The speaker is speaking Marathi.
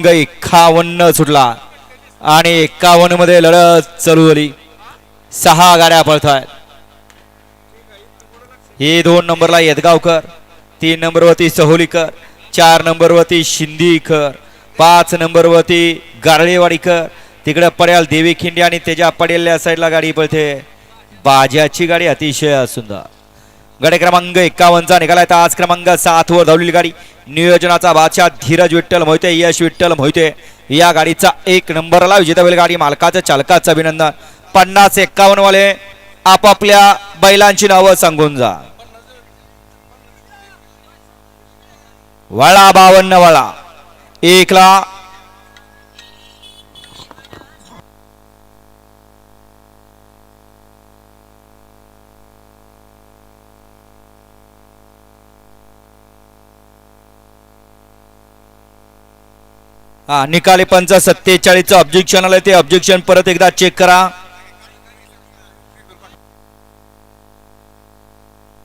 51 सुटला आणि 51 मध्ये लढत चालू झाली. 6 गाड्या पळतायत. हे 2 नंबरला येदगावकर, 3 नंबरवरती सहोलीकर, 4 नंबरवरती शिंदीकर, 5 नंबरवरती गारळेवाडीकर. तिकडे पड्याल देवी खिंडी आणि त्याच्या पडेल्या साईडला गाडी पळते. बाजाची गाडी अतिशय सुंदर. गाडी क्रमांक 51चा निघालाय. आज क्रमांक 7 वर धावलेली गाडी नियोजनाचा बादशाह धीरज विठ्ठल मोहिते, यश विठ्ठल मोहिते या गाडीचा 1 नंबरला विजेता बैल गाडी मालकाचं चालकाचं अभिनंदन. 50-51 वाले आपापल्या बैलांची नावं सांगून जा. वळा 52 वळा 1 ला निकाली पंच 47 ऑब्जेक्शन आले. ते ऑब्जेक्शन परत एकदा चेक करा.